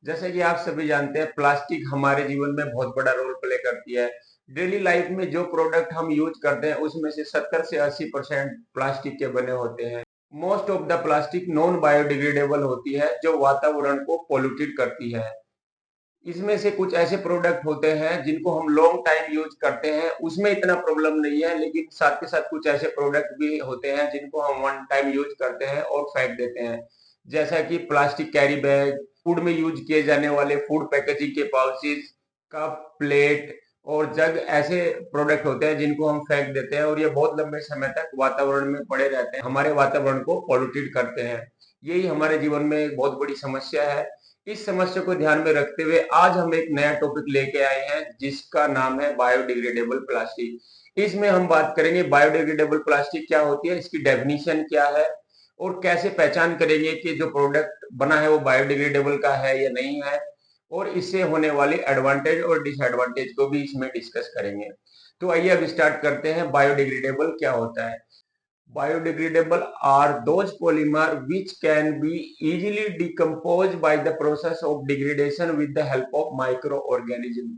जैसे कि आप सभी जानते हैं, प्लास्टिक हमारे जीवन में बहुत बड़ा रोल प्ले करती है। डेली लाइफ में जो प्रोडक्ट हम यूज करते हैं उसमें से 70 से 80% प्लास्टिक के बने होते हैं। Most of the plastic non biodegradable होती है जो वातावरण को पोल्यूटेड करती है। इसमें से कुछ ऐसे प्रोडक्ट होते हैं जिनको हम लॉन्ग टाइम यूज करते हैं, उसमें इतना प्रॉब्लम नहीं है, लेकिन साथ के साथ कुछ ऐसे प्रोडक्ट भी होते हैं जिनको हम वन टाइम यूज करते हैं और फेंक देते हैं। जैसा कि प्लास्टिक कैरी बैग, फूड में यूज किए जाने वाले फूड पैकेजिंग के पाउचेस, कप, प्लेट और जग ऐसे प्रोडक्ट होते हैं जिनको हम फेंक देते हैं और ये बहुत लंबे समय तक वातावरण में पड़े रहते हैं, हमारे वातावरण को पॉल्यूटेड करते हैं। यही हमारे जीवन में एक बहुत बड़ी समस्या है। इस समस्या को ध्यान में रखते हुए आज हम एक नया टॉपिक लेके आए हैं जिसका नाम है बायोडिग्रेडेबल प्लास्टिक। इसमें हम बात करेंगे बायोडिग्रेडेबल प्लास्टिक क्या होती है, इसकी डेफिनेशन क्या है और कैसे पहचान करेंगे कि जो प्रोडक्ट बना है वो बायोडिग्रेडेबल का है या नहीं है, और इससे होने वाली एडवांटेज और डिसएडवांटेज को भी इसमें डिस्कस करेंगे। तो आइए अब स्टार्ट करते हैं, बायोडिग्रेडेबल क्या होता है। Biodegradable are those polymer which can be easily decomposed by the process of degradation with the help of microorganism।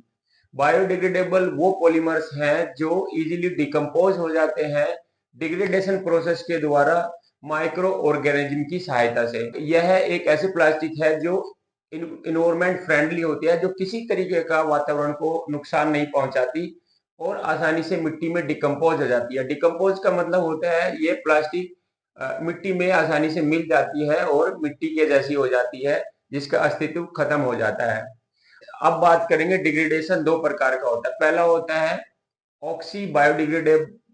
Biodegradable वो पॉलीमर्स हैं जो इजीली डिकम्पोज हो जाते हैं डिग्रेडेशन प्रोसेस के द्वारा माइक्रो ऑर्गेनिज्म की सहायता से। यह एक ऐसी प्लास्टिक है जो इन्वायरमेंट फ्रेंडली होती है, जो किसी तरीके का वातावरण को नुकसान नहीं पहुंचाती और आसानी से मिट्टी में डिकम्पोज हो जाती है। डिकम्पोज का मतलब होता है ये प्लास्टिक मिट्टी में आसानी से मिल जाती है और मिट्टी के जैसी हो जाती है, जिसका अस्तित्व खत्म हो जाता है। अब बात करेंगे, डिग्रेडेशन दो प्रकार का होता है। पहला होता है ऑक्सी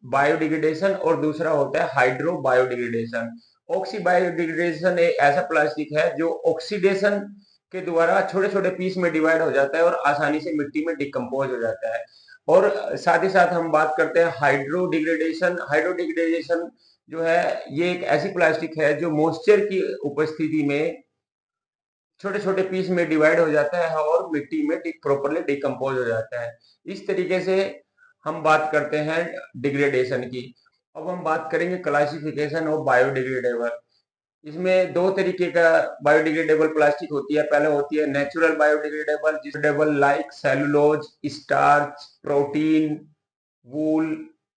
बायोडिग्रेडेशन और दूसरा होता है हाइड्रो बायोडिग्रेडेशन। ऑक्सी बायोडिग्रेडेशन एक ऐसा प्लास्टिक है जो ऑक्सीडेशन के द्वारा छोटे छोटे पीस में डिवाइड हो जाता है और आसानी से मिट्टी में डिकम्पोज हो जाता है। और साथ ही साथ हम बात करते हैं हाइड्रो डिग्रेडेशन। हाइड्रो डिग्रेडेशन जो है ये एक ऐसी प्लास्टिक है जो मॉइस्चर की उपस्थिति में छोटे छोटे पीस में डिवाइड हो जाता है और मिट्टी में प्रॉपरली डिकम्पोज हो जाता है। इस तरीके से हम बात करते हैं डिग्रेडेशन की। अब हम बात करेंगे क्लासिफिकेशन ऑफ बायोडिग्रेडेबल। इसमें दो तरीके का बायोडिग्रेडेबल प्लास्टिक होती है। पहले होती है natural biodegradable, degradable like cellulose, starch, protein, wool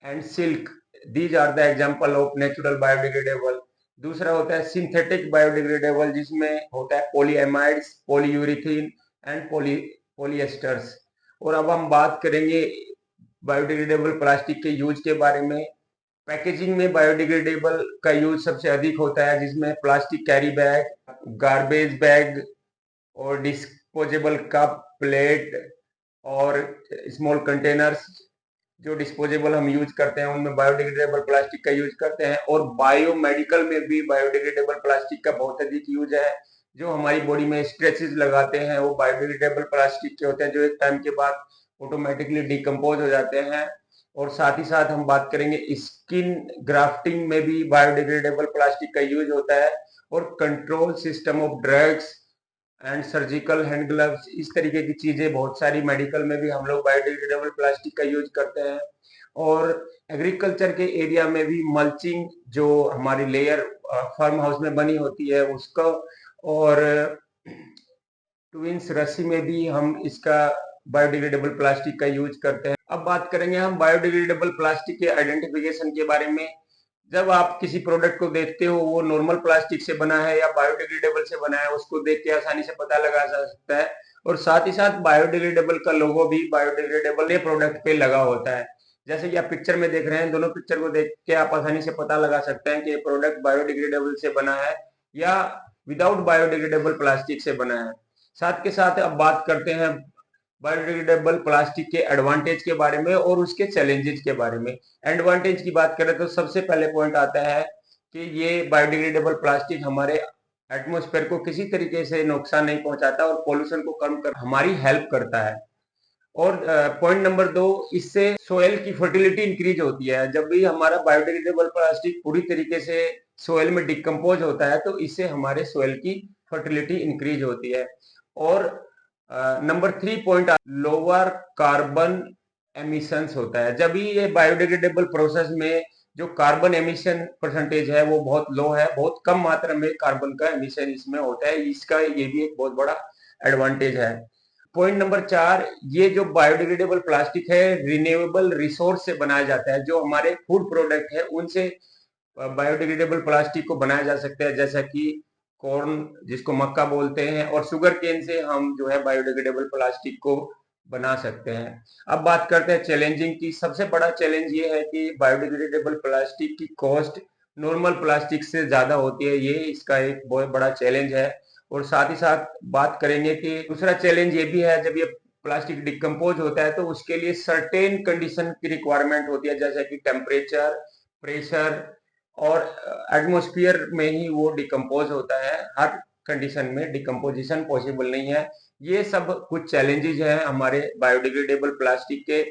and silk. These are the example of natural biodegradable. दूसरा होता है सिंथेटिक बायोडिग्रेडेबल, जिसमें होता है पॉलीएमाइड्स, पॉलीयूरेथीन एंड पॉलीएस्टर्स। और अब हम बात करेंगे बायोडिग्रेडेबल प्लास्टिक के यूज के बारे में। पैकेजिंग में बायोडिग्रेडेबल का यूज सबसे अधिक होता है, जिसमें plastic carry bag, garbage bag और डिस्पोजेबल कप, प्लेट और स्मॉल कंटेनर्स जो डिस्पोजेबल हम यूज करते हैं उनमें बायोडिग्रेडेबल प्लास्टिक का यूज करते हैं। और बायोमेडिकल में भी बायोडिग्रेडेबल प्लास्टिक का बहुत अधिक यूज है। जो हमारी बॉडी में स्ट्रेचेस लगाते हैं वो बायोडिग्रेडेबल प्लास्टिक के होते हैं, जो एक टाइम के बाद ऑटोमेटिकली डिकम्पोज हो जाते हैं। और साथ ही साथ हम बात करेंगे स्किन ग्राफ्टिंग में भी बायोडिग्रेडेबल प्लास्टिक का यूज होता है। और control system of drugs and surgical hand gloves, इस तरीके की चीजें बहुत सारी मेडिकल में भी हम लोग बायोडिग्रेडेबल प्लास्टिक का यूज करते हैं। और एग्रीकल्चर के एरिया में भी मल्चिंग, जो हमारी लेयर फार्म हाउस में बनी होती है उसका, और ट्विंस रस्सी में भी हम इसका बायोडिग्रेडेबल प्लास्टिक का यूज करते हैं। अब बात करेंगे हम बायोडिग्रेडेबल प्लास्टिक के आइडेंटिफिकेशन के बारे में। जब आप किसी प्रोडक्ट को देखते हो वो नॉर्मल प्लास्टिक से बना है या बायोडिग्रेडेबल से बना है, उसको देख के आसानी से पता लगा जा सकता है। और साथ ही साथ बायोडिग्रेडेबल का लोगो भी बायोडिग्रेडेबल प्रोडक्ट पे लगा होता है। जैसे कि आप पिक्चर में देख रहे हैं, दोनों पिक्चर को देख के आप आसानी से पता लगा सकते हैं कि ये प्रोडक्ट बायोडिग्रेडेबल से बना है या विदाउट बायोडिग्रेडेबल प्लास्टिक से बना है। साथ के साथ अब बात करते हैं बायोडिग्रेडेबल प्लास्टिक के एडवांटेज के बारे में और उसके चैलेंजेस के बारे में। एडवांटेज की बात करें तो सबसे पहले पॉइंट आता है कि ये बायोडिग्रेडेबल प्लास्टिक हमारे एटमॉस्फेयर को किसी तरीके से नुकसान नहीं पहुंचाता और पोल्यूशन को कम कर हमारी हेल्प करता है। और पॉइंट नंबर दो, इससे सोयल की फर्टिलिटी इंक्रीज होती है। जब भी हमारा बायोडिग्रेडेबल प्लास्टिक पूरी तरीके से सोयल में डिकम्पोज होता है तो इससे हमारे सोयल की फर्टिलिटी इंक्रीज होती है। और number three point, lower carbon emissions होता है। जब भी ये बायोडिग्रेडेबल प्रोसेस में जो कार्बन एमिशन परसेंटेज है वो बहुत लो है, बहुत कम मात्रा में कार्बन का एमिशन इसमें होता है, इसका ये भी एक बहुत बड़ा एडवांटेज है। पॉइंट नंबर 4, ये जो बायोडिग्रेडेबल प्लास्टिक है रिन्यूएबल रिसोर्स से बनाया जाता है। जो हमारे फूड प्रोडक्ट है उनसे बायोडिग्रेडेबल प्लास्टिक को बनाया जा सकता है, जैसा कि कॉर्न जिसको मक्का बोलते हैं, और शुगर केन से हम जो है बायोडिग्रेडेबल प्लास्टिक को बना सकते हैं। अब बात करते हैं चैलेंजिंग की। सबसे बड़ा चैलेंज ये है कि बायोडिग्रेडेबल प्लास्टिक की कॉस्ट नॉर्मल प्लास्टिक से ज्यादा होती है, ये इसका एक बहुत बड़ा चैलेंज है। और साथ ही साथ बात करेंगे कि दूसरा चैलेंज ये भी है, जब ये प्लास्टिक डिकम्पोज होता है तो उसके लिए सर्टेन कंडीशन की रिक्वायरमेंट होती है, जैसे कि टेम्परेचर, प्रेशर और एटमॉस्फेयर में ही वो डिकम्पोज होता है। हर कंडीशन में डिकम्पोजिशन पॉसिबल नहीं है। ये सब कुछ चैलेंजेस हैं हमारे बायोडिग्रेडेबल प्लास्टिक के।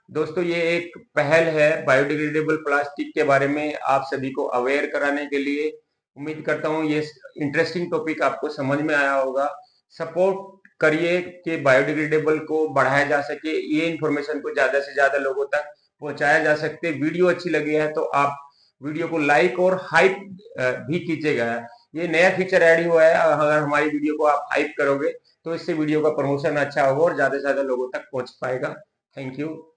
दोस्तों, ये एक पहल है बायोडिग्रेडेबल प्लास्टिक के बारे में आप सभी को अवेयर कराने के लिए। उम्मीद करता हूँ ये इंटरेस्टिंग टॉपिक आपको समझ में आया होगा। सपोर्ट करिए कि बायोडिग्रेडेबल को बढ़ाया जा सके, ये इंफॉर्मेशन को ज्यादा से ज्यादा लोगों तक पहुंचाया जा सकते। वीडियो अच्छी लगी है तो आप वीडियो को लाइक और हाइप भी कीजिएगा। ये नया फीचर ऐड हुआ है, अगर हमारी वीडियो को आप हाइप करोगे तो इससे वीडियो का प्रमोशन अच्छा होगा और ज्यादा से ज्यादा लोगों तक पहुंच पाएगा। Thank you.